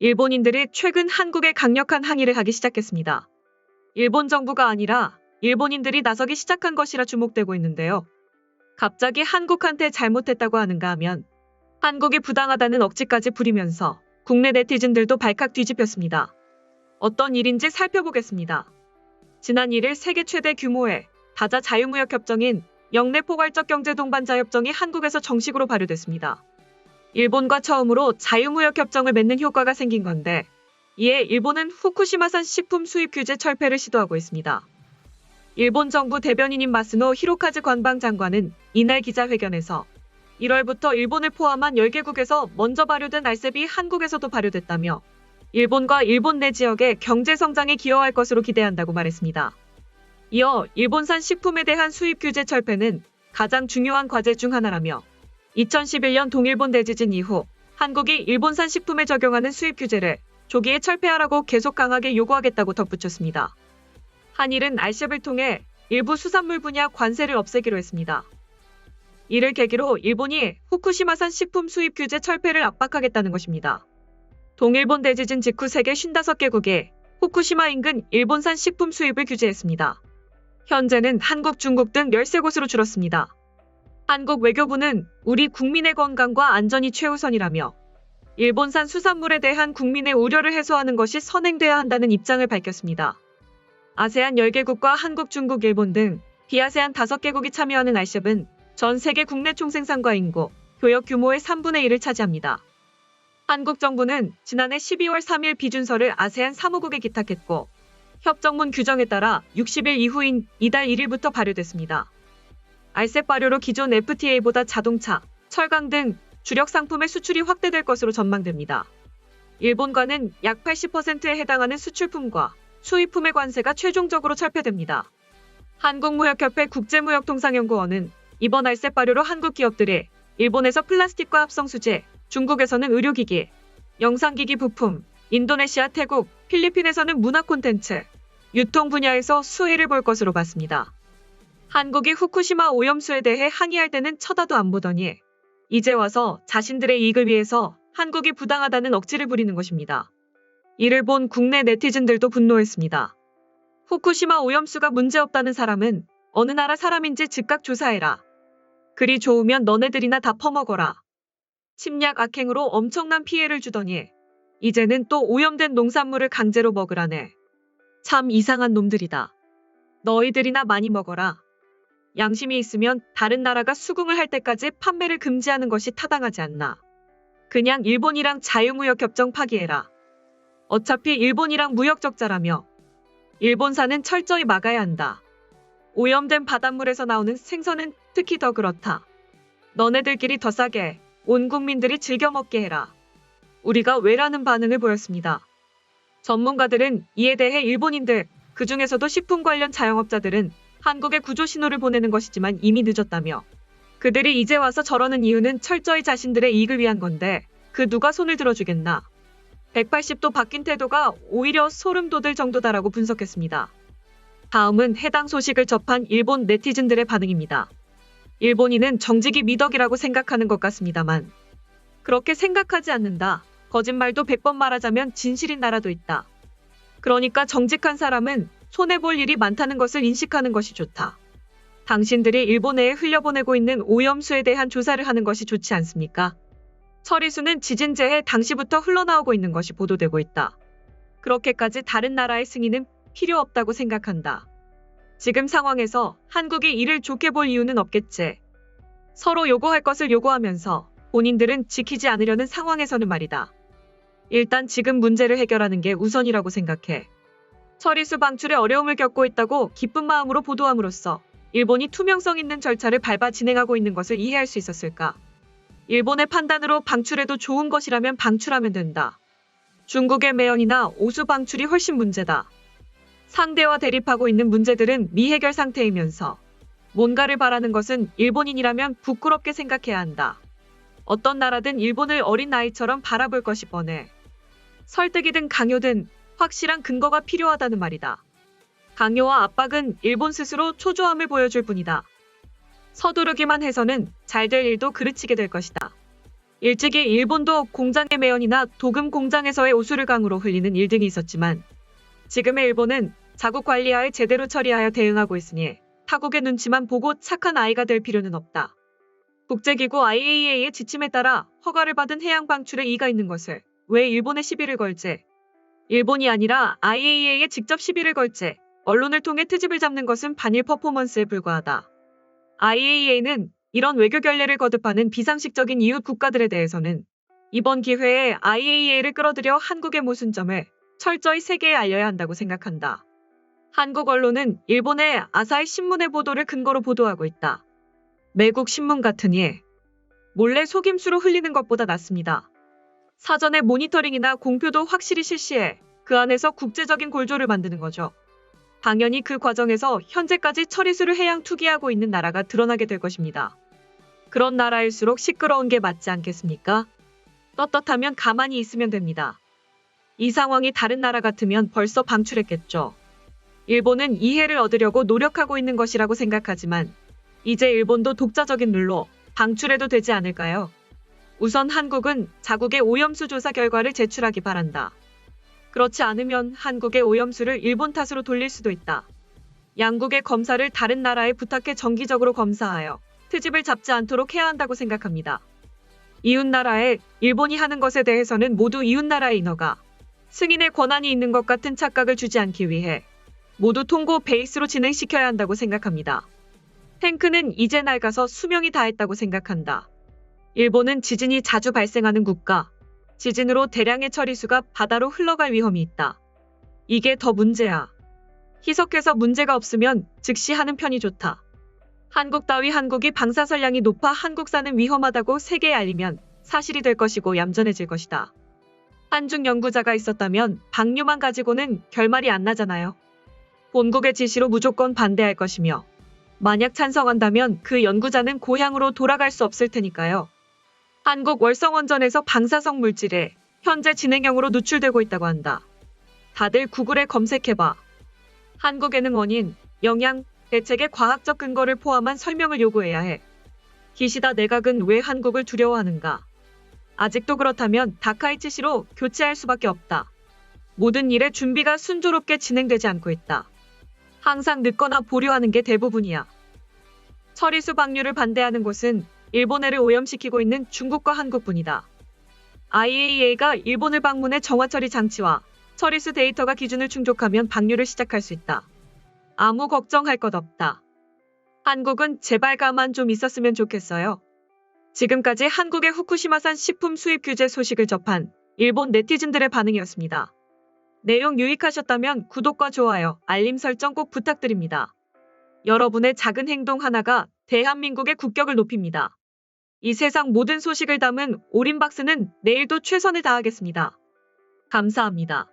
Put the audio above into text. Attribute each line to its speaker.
Speaker 1: 일본인들이 최근 한국에 강력한 항의를 하기 시작했습니다. 일본 정부가 아니라 일본인들이 나서기 시작한 것이라 주목되고 있는데요. 갑자기 한국한테 잘못했다고 하는가 하면 한국이 부당하다는 억지까지 부리면서 국내 네티즌들도 발칵 뒤집혔습니다. 어떤 일인지 살펴보겠습니다. 지난 1일 세계 최대 규모의 다자 자유무역협정인 영내포괄적 경제동반자협정이 한국에서 정식으로 발효됐습니다. 일본과 처음으로 자유무역협정을 맺는 효과가 생긴 건데, 이에 일본은 후쿠시마산 식품 수입 규제 철폐를 시도하고 있습니다. 일본 정부 대변인인 마스노 히로카즈 관방장관은 이날 기자회견에서 1월부터 일본을 포함한 10개국에서 먼저 발효된 RCEP이 한국에서도 발효됐다며 일본과 일본 내 지역의 경제성장에 기여할 것으로 기대한다고 말했습니다. 이어 일본산 식품에 대한 수입 규제 철폐는 가장 중요한 과제 중 하나라며 2011년 동일본 대지진 이후 한국이 일본산 식품에 적용하는 수입 규제를 조기에 철폐하라고 계속 강하게 요구하겠다고 덧붙였습니다. 한일은 RCEP을 통해 일부 수산물 분야 관세를 없애기로 했습니다. 이를 계기로 일본이 후쿠시마산 식품 수입 규제 철폐를 압박하겠다는 것입니다. 동일본 대지진 직후 세계 55개국이 후쿠시마 인근 일본산 식품 수입을 규제했습니다. 현재는 한국, 중국 등 13곳으로 줄었습니다. 한국 외교부는 우리 국민의 건강과 안전이 최우선이라며 일본산 수산물에 대한 국민의 우려를 해소하는 것이 선행돼야 한다는 입장을 밝혔습니다. 아세안 10개국과 한국, 중국, 일본 등 비아세안 5개국이 참여하는 RCEP은 전 세계 국내 총생산과 인구, 교역 규모의 3분의 1을 차지합니다. 한국 정부는 지난해 12월 3일 비준서를 아세안 사무국에 기탁했고 협정문 규정에 따라 60일 이후인 이달 1일부터 발효됐습니다. RCEP 발효로 기존 FTA보다 자동차, 철강 등 주력 상품의 수출이 확대될 것으로 전망됩니다. 일본과는 약 80%에 해당하는 수출품과 수입품의 관세가 최종적으로 철폐됩니다. 한국무역협회 국제무역통상연구원은 이번 RCEP 발효로 한국 기업들이 일본에서 플라스틱과 합성 수제, 중국에서는 의료기기, 영상기기 부품, 인도네시아, 태국, 필리핀에서는 문화 콘텐츠, 유통 분야에서 수혜를 볼 것으로 봤습니다. 한국이 후쿠시마 오염수에 대해 항의할 때는 쳐다도 안 보더니 이제 와서 자신들의 이익을 위해서 한국이 부당하다는 억지를 부리는 것입니다. 이를 본 국내 네티즌들도 분노했습니다. 후쿠시마 오염수가 문제없다는 사람은 어느 나라 사람인지 즉각 조사해라. 그리 좋으면 너네들이나 다 퍼먹어라. 침략 악행으로 엄청난 피해를 주더니 이제는 또 오염된 농산물을 강제로 먹으라네. 참 이상한 놈들이다. 너희들이나 많이 먹어라. 양심이 있으면 다른 나라가 수긍을 할 때까지 판매를 금지하는 것이 타당하지 않나. 그냥 일본이랑 자유무역협정 파기해라. 어차피 일본이랑 무역 적자라며 일본산은 철저히 막아야 한다. 오염된 바닷물에서 나오는 생선은 특히 더 그렇다. 너네들끼리 더 싸게 온 국민들이 즐겨 먹게 해라. 우리가 왜라는 반응을 보였습니다. 전문가들은 이에 대해 일본인들, 그중에서도 식품 관련 자영업자들은 한국에 구조 신호를 보내는 것이지만 이미 늦었다며 그들이 이제 와서 저러는 이유는 철저히 자신들의 이익을 위한 건데 그 누가 손을 들어주겠나. 180도 바뀐 태도가 오히려 소름 돋을 정도다라고 분석했습니다. 다음은 해당 소식을 접한 일본 네티즌들의 반응입니다. 일본인은 정직이 미덕이라고 생각하는 것 같습니다만 그렇게 생각하지 않는다. 거짓말도 100번 말하자면 진실인 나라도 있다. 그러니까 정직한 사람은 손해볼 일이 많다는 것을 인식하는 것이 좋다. 당신들이 일본에 흘려보내고 있는 오염수에 대한 조사를 하는 것이 좋지 않습니까? 처리수는 지진재해 당시부터 흘러나오고 있는 것이 보도되고 있다. 그렇게까지 다른 나라의 승인은 필요 없다고 생각한다. 지금 상황에서 한국이 이를 좋게 볼 이유는 없겠지. 서로 요구할 것을 요구하면서 본인들은 지키지 않으려는 상황에서는 말이다. 일단 지금 문제를 해결하는 게 우선이라고 생각해. 처리수 방출에 어려움을 겪고 있다고 기쁜 마음으로 보도함으로써 일본이 투명성 있는 절차를 밟아 진행하고 있는 것을 이해할 수 있었을까? 일본의 판단으로 방출해도 좋은 것이라면 방출하면 된다. 중국의 매연이나 오수 방출이 훨씬 문제다. 상대와 대립하고 있는 문제들은 미해결 상태이면서 뭔가를 바라는 것은 일본인이라면 부끄럽게 생각해야 한다. 어떤 나라든 일본을 어린 아이처럼 바라볼 것이 뻔해. 설득이든 강요든 확실한 근거가 필요하다는 말이다. 강요와 압박은 일본 스스로 초조함을 보여줄 뿐이다. 서두르기만 해서는 잘 될 일도 그르치게 될 것이다. 일찍이 일본도 공장의 매연이나 도금 공장에서의 오수를 강으로 흘리는 일등이 있었지만 지금의 일본은 자국 관리하에 제대로 처리하여 대응하고 있으니 타국의 눈치만 보고 착한 아이가 될 필요는 없다. 국제기구 IAEA의 지침에 따라 허가를 받은 해양 방출에 이의가 있는 것을 왜 일본에 시비를 걸지? 일본이 아니라 IAEA에 직접 시비를 걸지 언론을 통해 트집을 잡는 것은 반일 퍼포먼스에 불과하다. IAEA는 이런 외교 결례를 거듭하는 비상식적인 이웃 국가들에 대해서는 이번 기회에 IAEA를 끌어들여 한국의 모순점을 철저히 세계에 알려야 한다고 생각한다. 한국 언론은 일본의 아사히 신문의 보도를 근거로 보도하고 있다. 매국 신문 같으니 몰래 속임수로 흘리는 것보다 낫습니다. 사전에 모니터링이나 공표도 확실히 실시해 그 안에서 국제적인 골조를 만드는 거죠. 당연히 그 과정에서 현재까지 처리수를 해양 투기하고 있는 나라가 드러나게 될 것입니다. 그런 나라일수록 시끄러운 게 맞지 않겠습니까? 떳떳하면 가만히 있으면 됩니다. 이 상황이 다른 나라 같으면 벌써 방출했겠죠. 일본은 이해를 얻으려고 노력하고 있는 것이라고 생각하지만 이제 일본도 독자적인 룰로 방출해도 되지 않을까요? 우선 한국은 자국의 오염수 조사 결과를 제출하기 바란다. 그렇지 않으면 한국의 오염수를 일본 탓으로 돌릴 수도 있다. 양국의 검사를 다른 나라에 부탁해 정기적으로 검사하여 트집을 잡지 않도록 해야 한다고 생각합니다. 이웃나라에 일본이 하는 것에 대해서는 모두 이웃나라의 인허가, 승인의 권한이 있는 것 같은 착각을 주지 않기 위해 모두 통고 베이스로 진행시켜야 한다고 생각합니다. 탱크는 이제 낡아서 수명이 다했다고 생각한다. 일본은 지진이 자주 발생하는 국가, 지진으로 대량의 처리수가 바다로 흘러갈 위험이 있다. 이게 더 문제야. 희석해서 문제가 없으면 즉시 하는 편이 좋다. 한국 따위 한국이 방사선량이 높아 한국산은 위험하다고 세계에 알리면 사실이 될 것이고 얌전해질 것이다. 한중 연구자가 있었다면 방류만 가지고는 결말이 안 나잖아요. 본국의 지시로 무조건 반대할 것이며 만약 찬성한다면 그 연구자는 고향으로 돌아갈 수 없을 테니까요. 한국 월성원전에서 방사성 물질이 현재 진행형으로 누출되고 있다고 한다. 다들 구글에 검색해봐. 한국에는 원인, 영향, 대책의 과학적 근거를 포함한 설명을 요구해야 해. 기시다 내각은 왜 한국을 두려워하는가? 아직도 그렇다면 다카이치시로 교체할 수밖에 없다. 모든 일의 준비가 순조롭게 진행되지 않고 있다. 항상 늦거나 보류하는 게 대부분이야. 처리수 방류를 반대하는 곳은 일본해를 오염시키고 있는 중국과 한국뿐이다. IAEA가 일본을 방문해 정화처리 장치와 처리수 데이터가 기준을 충족하면 방류를 시작할 수 있다. 아무 걱정할 것 없다. 한국은 제발 가만 좀 있었으면 좋겠어요. 지금까지 한국의 후쿠시마산 식품 수입 규제 소식을 접한 일본 네티즌들의 반응이었습니다. 내용 유익하셨다면 구독과 좋아요, 알림 설정 꼭 부탁드립니다. 여러분의 작은 행동 하나가 대한민국의 국격을 높입니다. 이 세상 모든 소식을 담은 오린박스는 내일도 최선을 다하겠습니다. 감사합니다.